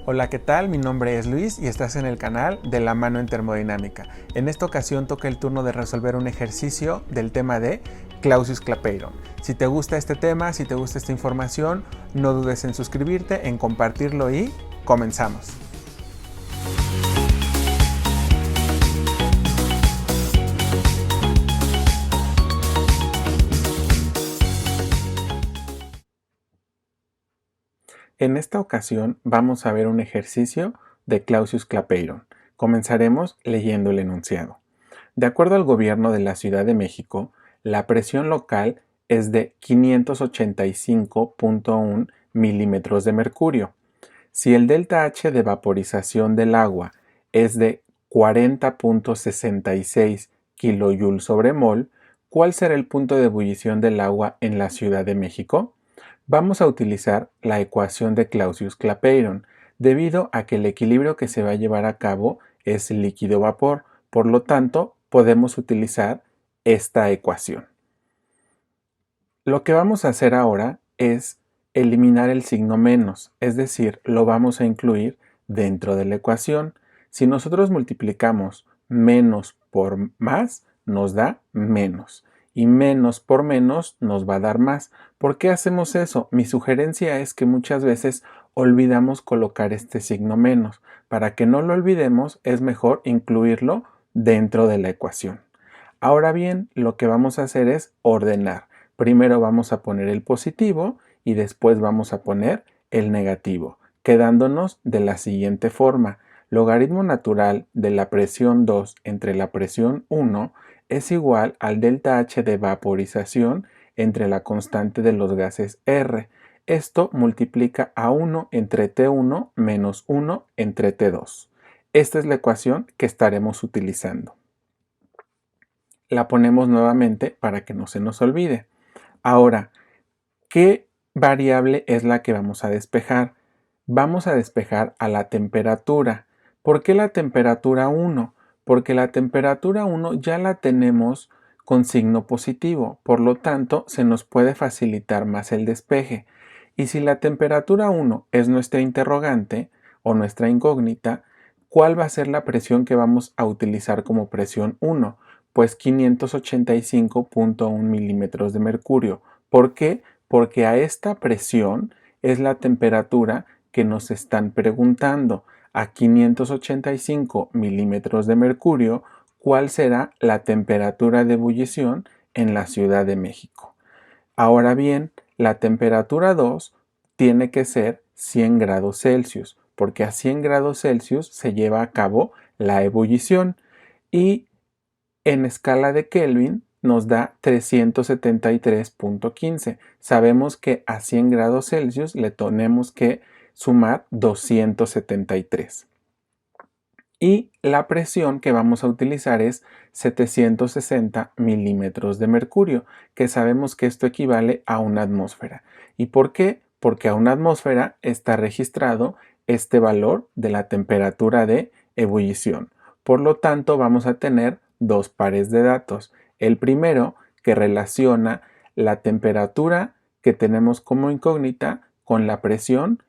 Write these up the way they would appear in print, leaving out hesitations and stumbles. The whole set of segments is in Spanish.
Hola, ¿qué tal? Mi nombre es Luis y estás en el canal de La Mano en Termodinámica. En esta ocasión toca el turno de resolver un ejercicio del tema de Clausius-Clapeyron. Si te gusta este tema, si te gusta esta información, no dudes en suscribirte, en compartirlo y comenzamos. En esta ocasión vamos a ver un ejercicio de Clausius-Clapeyron. Comenzaremos leyendo el enunciado. De acuerdo al gobierno de la Ciudad de México, la presión local es de 585.1 milímetros de mercurio. Si el delta H de vaporización del agua es de 40.66 kJ sobre mol, ¿cuál será el punto de ebullición del agua en la Ciudad de México? Vamos a utilizar la ecuación de Clausius-Clapeyron, debido a que el equilibrio que se va a llevar a cabo es líquido-vapor. Por lo tanto, podemos utilizar esta ecuación. Lo que vamos a hacer ahora es eliminar el signo menos, es decir, lo vamos a incluir dentro de la ecuación. Si nosotros multiplicamos menos por más, nos da menos. Y menos por menos nos va a dar más. ¿Por qué hacemos eso? Mi sugerencia es que muchas veces olvidamos colocar este signo menos. Para que no lo olvidemos, es mejor incluirlo dentro de la ecuación. Ahora bien, lo que vamos a hacer es ordenar. Primero vamos a poner el positivo y después vamos a poner el negativo, quedándonos de la siguiente forma. Logaritmo natural de la presión 2 entre la presión 1 es igual al delta H de vaporización entre la constante de los gases R. Esto multiplica a 1 entre T1 menos 1 entre T2. Esta es la ecuación que estaremos utilizando. La ponemos nuevamente para que no se nos olvide. Ahora, ¿qué variable es la que vamos a despejar? Vamos a despejar a la temperatura. ¿Por qué la temperatura 1? Porque la temperatura 1 ya la tenemos con signo positivo, por lo tanto se nos puede facilitar más el despeje. Y si la temperatura 1 es nuestra interrogante o nuestra incógnita, ¿cuál va a ser la presión que vamos a utilizar como presión 1? Pues 585.1 milímetros de mercurio. ¿Por qué? Porque a esta presión es la temperatura que nos están preguntando. A 585 milímetros de mercurio, ¿cuál será la temperatura de ebullición en la Ciudad de México? Ahora bien, la temperatura 2 tiene que ser 100 grados Celsius, porque a 100 grados Celsius se lleva a cabo la ebullición y en escala de Kelvin nos da 373.15. Sabemos que a 100 grados Celsius le tenemos que sumar 273. Y la presión que vamos a utilizar es 760 milímetros de mercurio, que sabemos que esto equivale a una atmósfera. ¿Y por qué? Porque a una atmósfera está registrado este valor de la temperatura de ebullición. Por lo tanto, vamos a tener dos pares de datos. El primero, que relaciona la temperatura que tenemos como incógnita con la presión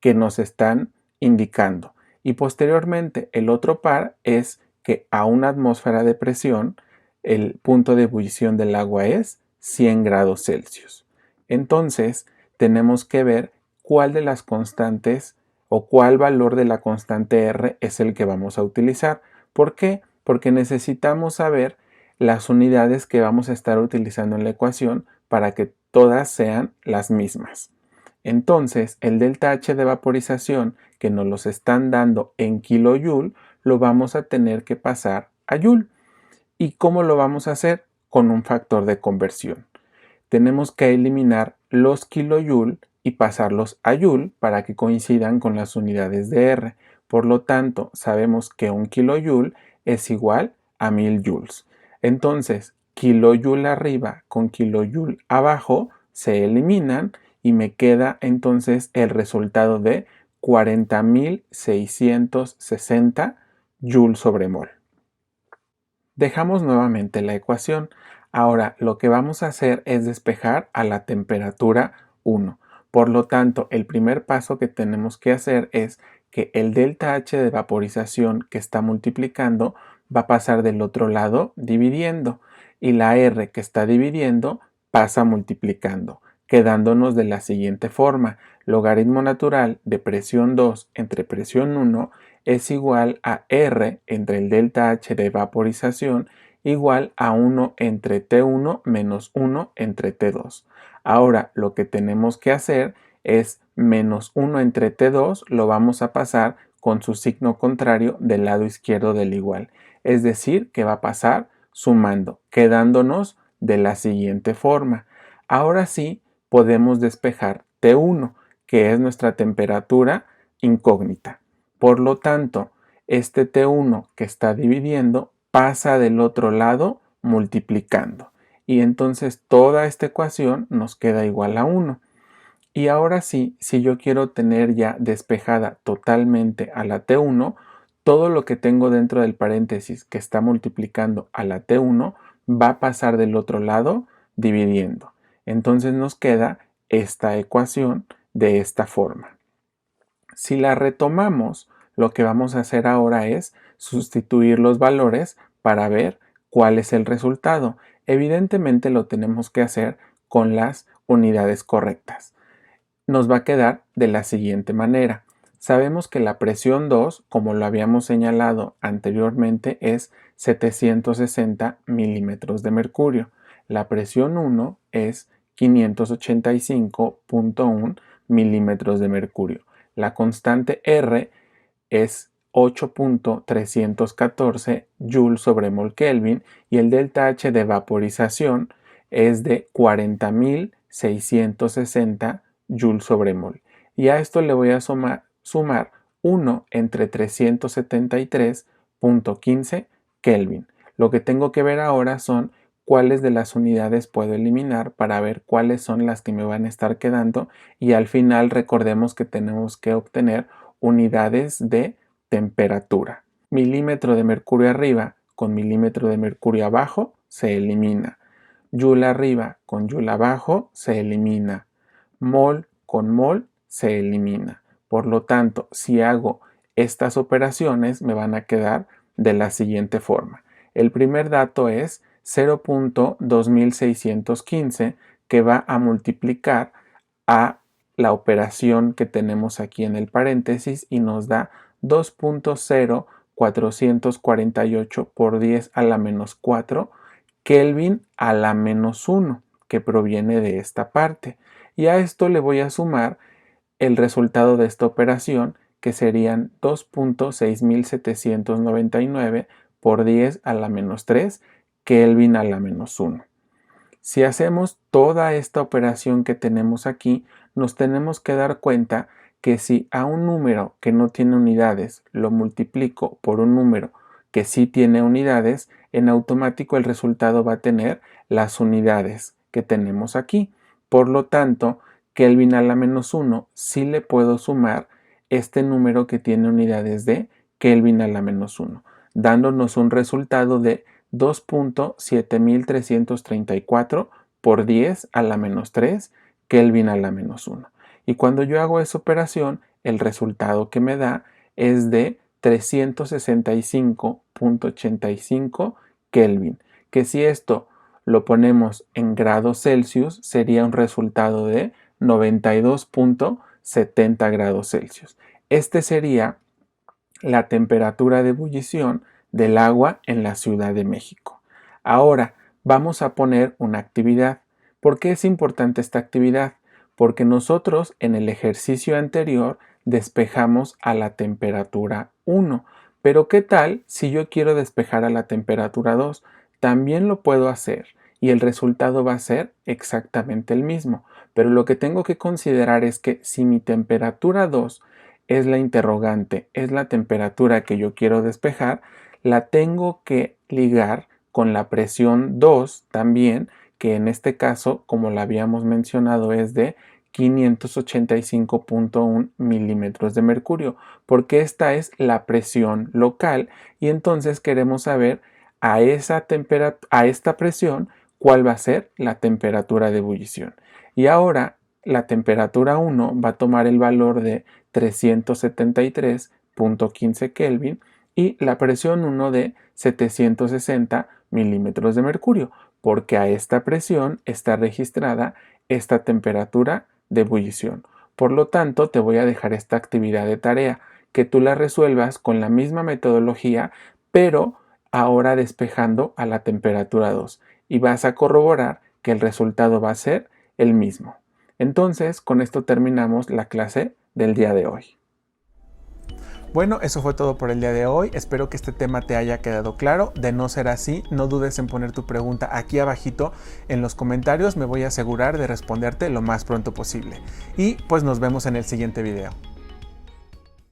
que nos están indicando. Y posteriormente, el otro par es que a una atmósfera de presión, el punto de ebullición del agua es 100 grados Celsius. Entonces, tenemos que ver cuál de las constantes o cuál valor de la constante R es el que vamos a utilizar. ¿Por qué? Porque necesitamos saber las unidades que vamos a estar utilizando en la ecuación para que todas sean las mismas. Entonces, el delta H de vaporización que nos los están dando en kilojoule, lo vamos a tener que pasar a joule. ¿Y cómo lo vamos a hacer? Con un factor de conversión. Tenemos que eliminar los kilojoule y pasarlos a joule para que coincidan con las unidades de R. Por lo tanto, sabemos que un kilojoule es igual a 1000 joules. Entonces, kilojoule arriba con kilojoule abajo se eliminan y me queda entonces el resultado de 40.660 joules sobre mol. Dejamos nuevamente la ecuación. Ahora lo que vamos a hacer es despejar a la temperatura 1. Por lo tanto, el primer paso que tenemos que hacer es que el delta H de vaporización que está multiplicando va a pasar del otro lado dividiendo y la R que está dividiendo pasa multiplicando, quedándonos de la siguiente forma. Logaritmo natural de presión 2 entre presión 1 es igual a R entre el delta H de vaporización igual a 1 entre T1 menos 1 entre T2. Ahora lo que tenemos que hacer es menos 1 entre T2 lo vamos a pasar con su signo contrario del lado izquierdo del igual. Es decir, que va a pasar sumando, quedándonos de la siguiente forma. Ahora sí podemos despejar T1, que es nuestra temperatura incógnita. Por lo tanto, este T1 que está dividiendo pasa del otro lado multiplicando. Y entonces toda esta ecuación nos queda igual a 1. Y ahora sí, si yo quiero tener ya despejada totalmente a la T1, todo lo que tengo dentro del paréntesis que está multiplicando a la T1 va a pasar del otro lado dividiendo. Entonces nos queda esta ecuación de esta forma. Si la retomamos, lo que vamos a hacer ahora es sustituir los valores para ver cuál es el resultado. Evidentemente lo tenemos que hacer con las unidades correctas. Nos va a quedar de la siguiente manera. Sabemos que la presión 2, como lo habíamos señalado anteriormente, es 760 milímetros de mercurio. La presión 1 es 585.1 milímetros de mercurio. La constante R es 8.314 Joule sobre mol Kelvin y el delta H de vaporización es de 40.660 Joule sobre mol. Y a esto le voy a sumar 1 entre 373.15 Kelvin. Lo que tengo que ver ahora son cuáles de las unidades puedo eliminar para ver cuáles son las que me van a estar quedando y al final recordemos que tenemos que obtener unidades de temperatura. Milímetro de mercurio arriba con milímetro de mercurio abajo se elimina. Joule arriba con Joule abajo se elimina. Mol con mol se elimina. Por lo tanto, si hago estas operaciones me van a quedar de la siguiente forma. El primer dato es 0.2615 que va a multiplicar a la operación que tenemos aquí en el paréntesis y nos da 2.0448 por 10 a la menos 4 Kelvin a la menos 1 que proviene de esta parte. Y a esto le voy a sumar el resultado de esta operación que serían 2.6799 por 10 a la menos 3 Kelvin a la menos 1. Si hacemos toda esta operación que tenemos aquí, nos tenemos que dar cuenta que si a un número que no tiene unidades lo multiplico por un número que sí tiene unidades, en automático el resultado va a tener las unidades que tenemos aquí. Por lo tanto, Kelvin a la menos 1 sí le puedo sumar este número que tiene unidades de Kelvin a la menos 1, dándonos un resultado de 2.7334 por 10 a la menos 3 Kelvin a la menos 1. Y cuando yo hago esa operación, el resultado que me da es de 365.85 Kelvin, que si esto lo ponemos en grados Celsius sería un resultado de 92.70 grados Celsius. Este sería la temperatura de ebullición del agua en la Ciudad de México. Ahora vamos a poner una actividad. ¿Por qué es importante esta actividad? Porque nosotros en el ejercicio anterior despejamos a la temperatura 1. Pero ¿qué tal si yo quiero despejar a la temperatura 2? También lo puedo hacer y el resultado va a ser exactamente el mismo. Pero lo que tengo que considerar es que si mi temperatura 2 es la interrogante, es la temperatura que yo quiero despejar, la tengo que ligar con la presión 2 también, que en este caso, como la habíamos mencionado, es de 585.1 milímetros de mercurio, porque esta es la presión local y entonces queremos saber a esta presión cuál va a ser la temperatura de ebullición. Y ahora la temperatura 1 va a tomar el valor de 373.15 Kelvin y la presión 1 de 760 milímetros de mercurio, porque a esta presión está registrada esta temperatura de ebullición. Por lo tanto, te voy a dejar esta actividad de tarea, que tú la resuelvas con la misma metodología, pero ahora despejando a la temperatura 2, y vas a corroborar que el resultado va a ser el mismo. Entonces, con esto terminamos la clase del día de hoy. Bueno, eso fue todo por el día de hoy. Espero que este tema te haya quedado claro. De no ser así, no dudes en poner tu pregunta aquí abajito en los comentarios. Me voy a asegurar de responderte lo más pronto posible. Y pues nos vemos en el siguiente video.